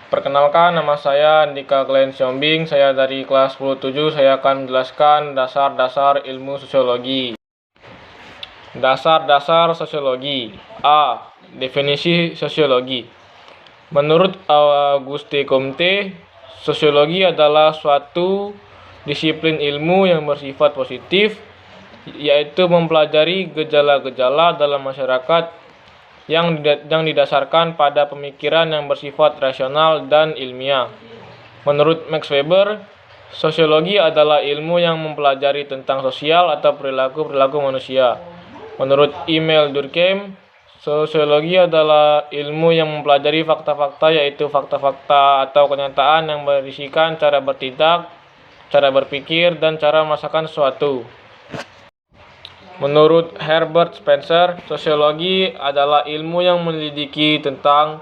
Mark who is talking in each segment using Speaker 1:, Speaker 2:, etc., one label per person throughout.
Speaker 1: Perkenalkan, nama saya Andika Glenn Siombing. Saya dari kelas 10-7. Saya akan menjelaskan dasar-dasar ilmu sosiologi. Dasar-dasar sosiologi. A. Definisi sosiologi. Menurut Auguste Comte, sosiologi adalah suatu disiplin ilmu yang bersifat positif, yaitu mempelajari gejala-gejala dalam masyarakat yang didasarkan pada pemikiran yang bersifat rasional dan ilmiah. Menurut Max Weber, sosiologi adalah ilmu yang mempelajari tentang sosial atau perilaku-perilaku manusia. Menurut Emile Durkheim, sosiologi adalah ilmu yang mempelajari fakta-fakta, yaitu fakta-fakta atau kenyataan yang berisikan cara bertindak, cara berpikir, dan cara merasakan sesuatu. Menurut Herbert Spencer, sosiologi adalah ilmu yang menyelidiki tentang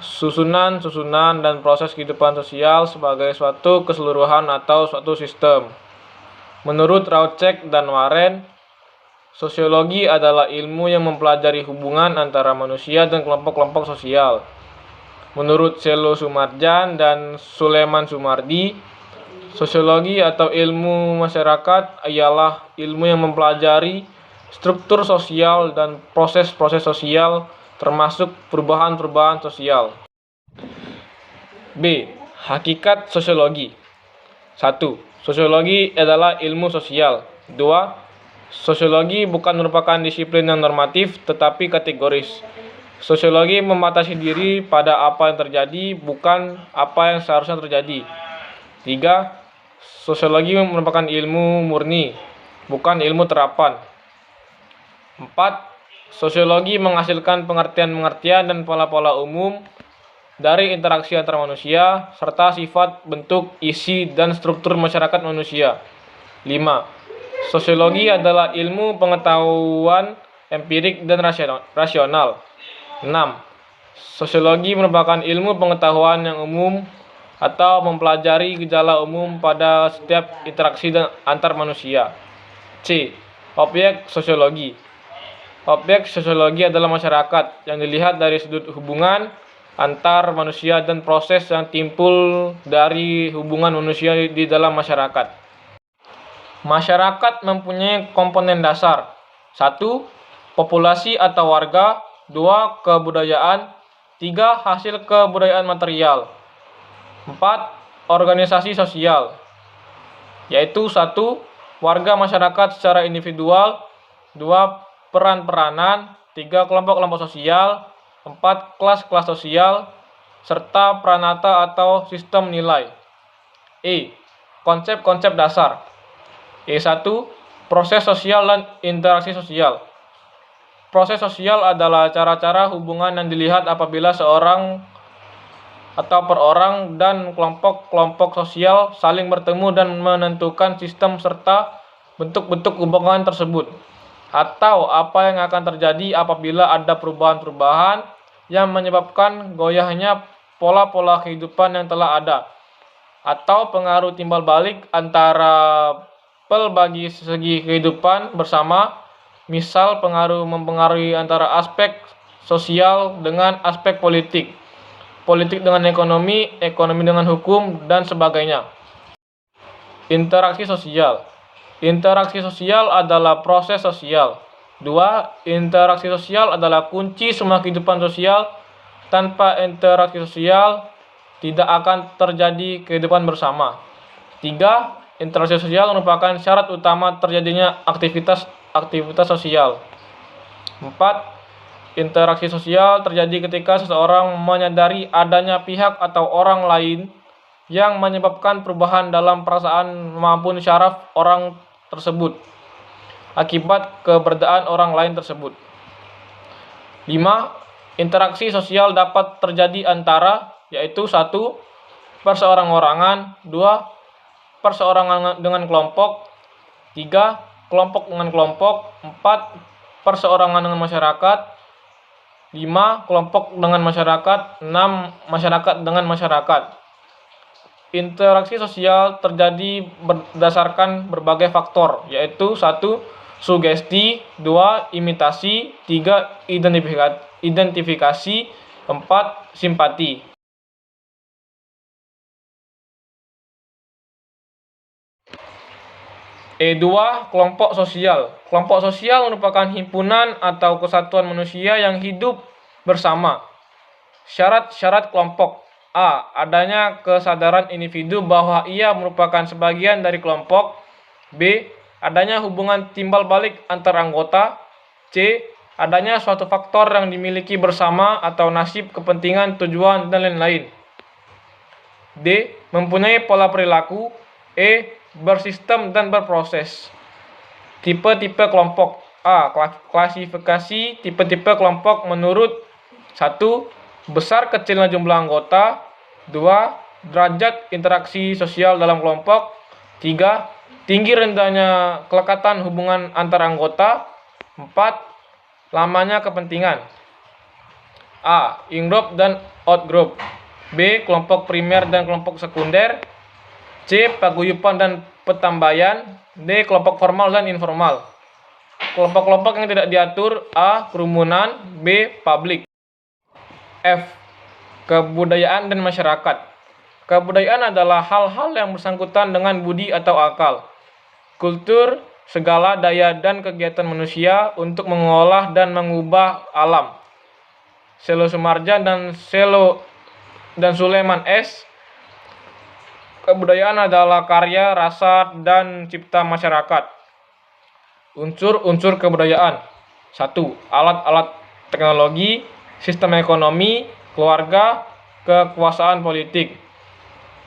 Speaker 1: susunan dan proses kehidupan sosial sebagai suatu keseluruhan atau suatu sistem. Menurut Rauschenk dan Warren, sosiologi adalah ilmu yang mempelajari hubungan antara manusia dan kelompok-kelompok sosial. Menurut Sello Soemarjan dan Suleman Sumardi, sosiologi atau ilmu masyarakat ialah ilmu yang mempelajari struktur sosial dan proses-proses sosial, termasuk perubahan-perubahan sosial. B. Hakikat sosiologi. 1. Sosiologi adalah ilmu sosial. 2. Sosiologi bukan merupakan disiplin yang normatif, tetapi kategoris. Sosiologi membatasi diri pada apa yang terjadi, bukan apa yang seharusnya terjadi. 3. Sosiologi merupakan ilmu murni, bukan ilmu terapan. 4. Sosiologi menghasilkan pengertian-pengertian dan pola-pola umum dari interaksi antar manusia, serta sifat, bentuk, isi, dan struktur masyarakat manusia. 5. Sosiologi adalah ilmu pengetahuan empirik dan rasional. 6. Sosiologi merupakan ilmu pengetahuan yang umum atau mempelajari gejala umum pada setiap interaksi antar manusia. C. Objek sosiologi. Objek sosiologi adalah masyarakat yang dilihat dari sudut hubungan antar manusia dan proses yang timbul dari hubungan manusia di dalam masyarakat. Masyarakat mempunyai komponen dasar. 1. Populasi atau warga. 2. Kebudayaan. 3. Hasil kebudayaan material. 4. Organisasi sosial, yaitu 1. Warga masyarakat secara individual. 2. Peran-peranan. 3. Kelompok-kelompok sosial. 4. Kelas-kelas sosial, serta pranata atau sistem nilai. E. Konsep-konsep dasar. E1. Proses sosial dan interaksi sosial. Proses sosial adalah cara-cara hubungan yang dilihat apabila seorang atau perorang dan kelompok-kelompok sosial saling bertemu dan menentukan sistem serta bentuk-bentuk hubungan tersebut, atau apa yang akan terjadi apabila ada perubahan-perubahan yang menyebabkan goyahnya pola-pola kehidupan yang telah ada, atau pengaruh timbal balik antara pelbagai segi kehidupan bersama, misal pengaruh mempengaruhi antara aspek sosial dengan aspek politik, politik dengan ekonomi, ekonomi dengan hukum, dan sebagainya. Interaksi sosial. Interaksi sosial adalah proses sosial. 2. Interaksi sosial adalah kunci semua kehidupan sosial. Tanpa interaksi sosial, tidak akan terjadi kehidupan bersama. 3. Interaksi sosial merupakan syarat utama terjadinya aktivitas sosial. 4. Interaksi sosial terjadi ketika seseorang menyadari adanya pihak atau orang lain yang menyebabkan perubahan dalam perasaan maupun syaraf orang tersebut akibat keberadaan orang lain tersebut. 5. Interaksi sosial dapat terjadi antara, yaitu 1. Perseorang-orangan. 2. Perseorangan dengan kelompok. 3. Kelompok dengan kelompok. 4. Perseorangan dengan masyarakat. 5. Kelompok dengan masyarakat. 6. Masyarakat dengan masyarakat. Interaksi sosial terjadi berdasarkan berbagai faktor, yaitu 1. Sugesti. 2. Imitasi. 3. Identifikasi. 4. Simpati. E2. Kelompok sosial. Kelompok sosial merupakan himpunan atau kesatuan manusia yang hidup bersama. Syarat-syarat kelompok. A. Adanya kesadaran individu bahwa ia merupakan sebagian dari kelompok. B. Adanya hubungan timbal balik antar anggota. C. Adanya suatu faktor yang dimiliki bersama atau nasib, kepentingan, tujuan, dan lain-lain. D. Mempunyai pola perilaku. E. Bersistem dan berproses. Tipe-tipe kelompok. A. Klasifikasi tipe-tipe kelompok menurut 1. Besar kecilnya jumlah anggota. 2. Derajat interaksi sosial dalam kelompok. 3. Tinggi rendahnya kelekatan hubungan antar anggota. 4. Lamanya kepentingan. A. In-group dan out-group. B. Kelompok primer dan kelompok sekunder. C. Paguyuban dan petambayan. D. Kelompok formal dan informal. Kelompok-kelompok yang tidak diatur. A. Kerumunan. B. Publik. F. Kebudayaan dan masyarakat. Kebudayaan adalah hal-hal yang bersangkutan dengan budi atau akal, kultur, segala daya dan kegiatan manusia untuk mengolah dan mengubah alam. Selo Sumarjan dan Suleman S. Kebudayaan adalah karya, rasa, dan cipta masyarakat. Unsur-unsur kebudayaan. 1. Alat-alat teknologi, sistem ekonomi, keluarga, kekuasaan politik.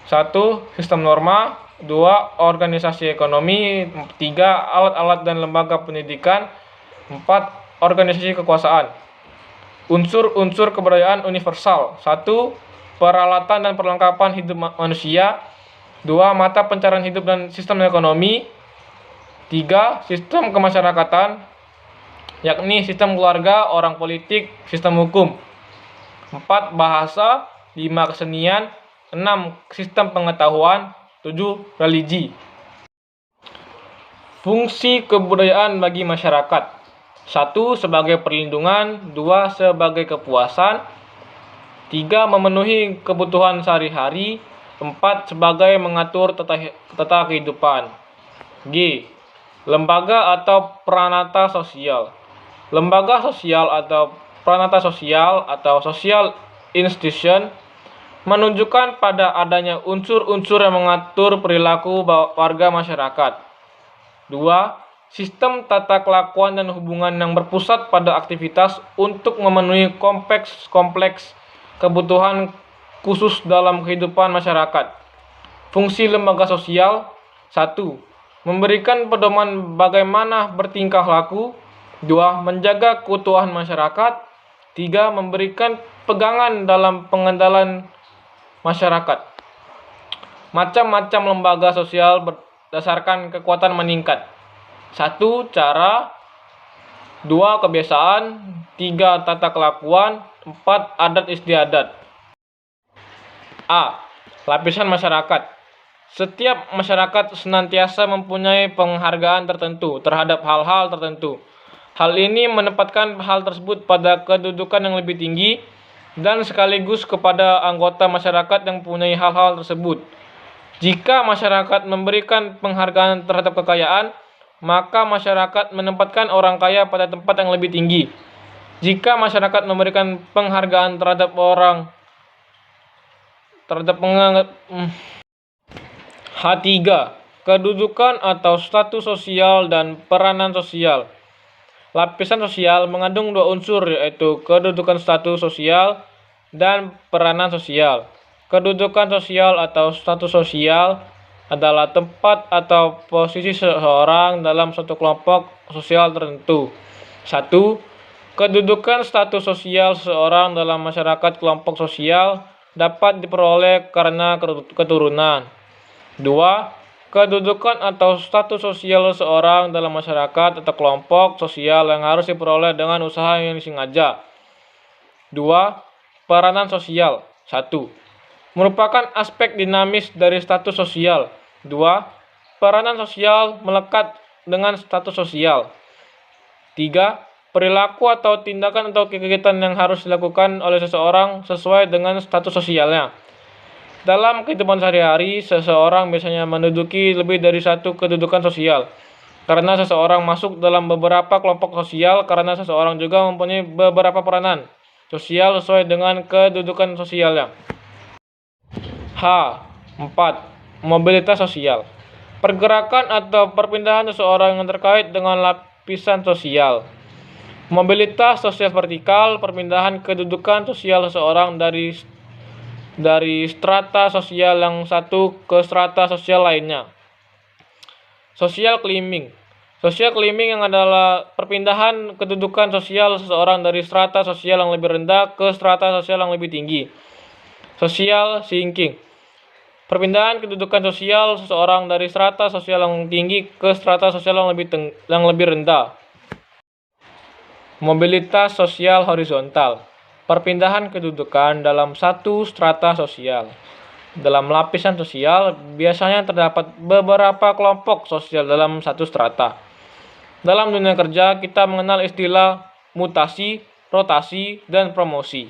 Speaker 1: 1. Sistem norma. 2. Organisasi ekonomi. 3. Alat-alat dan lembaga pendidikan. 4. Organisasi kekuasaan. Unsur-unsur kebudayaan universal. 1. Peralatan dan perlengkapan hidup manusia. 2. Mata pencarian hidup dan sistem ekonomi. 3. Sistem kemasyarakatan, yakni sistem keluarga, orang politik, sistem hukum. 4. Bahasa. 5. Kesenian. 6. Sistem pengetahuan. 7. Religi. Fungsi kebudayaan bagi masyarakat. 1. Sebagai perlindungan. 2. Sebagai kepuasan. 3. Memenuhi kebutuhan sehari-hari. 4. Sebagai mengatur tata kehidupan. G. Lembaga atau pranata sosial. Lembaga sosial atau pranata sosial atau social institution menunjukkan pada adanya unsur-unsur yang mengatur perilaku warga masyarakat. 2. Sistem tata kelakuan dan hubungan yang berpusat pada aktivitas untuk memenuhi kompleks kebutuhan khusus dalam kehidupan masyarakat. Fungsi lembaga sosial. 1. Memberikan pedoman bagaimana bertingkah laku. 2. Menjaga keutuhan masyarakat. 3. Memberikan pegangan dalam pengendalian masyarakat. Macam-macam lembaga sosial berdasarkan kekuatan meningkat. 1. Cara. 2. Kebiasaan. 3. Tata kelakuan. 4. Adat istiadat. A. Lapisan masyarakat. Setiap masyarakat senantiasa mempunyai penghargaan tertentu terhadap hal-hal tertentu. Hal ini menempatkan hal tersebut pada kedudukan yang lebih tinggi dan sekaligus kepada anggota masyarakat yang mempunyai hal-hal tersebut. Jika masyarakat memberikan penghargaan terhadap kekayaan, maka masyarakat menempatkan orang kaya pada tempat yang lebih tinggi. Jika masyarakat memberikan penghargaan terhadap H3. Kedudukan atau status sosial dan peranan sosial. Lapisan sosial mengandung dua unsur, yaitu kedudukan status sosial dan peranan sosial. Kedudukan sosial atau status sosial adalah tempat atau posisi seseorang dalam suatu kelompok sosial tertentu. 1. Kedudukan status sosial seseorang dalam masyarakat kelompok sosial dapat diperoleh karena keturunan. 2. Kedudukan atau status sosial seseorang dalam masyarakat atau kelompok sosial yang harus diperoleh dengan usaha yang disengaja. 2. Peranan sosial. 1. Merupakan aspek dinamis dari status sosial. 2. Peranan sosial melekat dengan status sosial. 3. Perilaku atau tindakan atau kegiatan yang harus dilakukan oleh seseorang sesuai dengan status sosialnya. Dalam kehidupan sehari-hari, seseorang biasanya menduduki lebih dari satu kedudukan sosial. karena seseorang masuk dalam beberapa kelompok sosial karena seseorang juga mempunyai beberapa peranan sosial sesuai dengan kedudukan sosialnya. H. 4. Mobilitas sosial. Pergerakan atau perpindahan seseorang yang terkait dengan lapisan sosial. Mobilitas sosial vertikal, perpindahan kedudukan sosial seseorang dari strata sosial yang satu ke strata sosial lainnya. Social climbing. Social climbing yang adalah perpindahan kedudukan sosial seseorang dari strata sosial yang lebih rendah ke strata sosial yang lebih tinggi. Social sinking. Perpindahan kedudukan sosial seseorang dari strata sosial yang tinggi ke strata sosial yang lebih rendah. Mobilitas sosial horizontal. Perpindahan kedudukan dalam satu strata sosial. Dalam lapisan sosial, biasanya terdapat beberapa kelompok sosial dalam satu strata. Dalam dunia kerja, kita mengenal istilah mutasi, rotasi, dan promosi.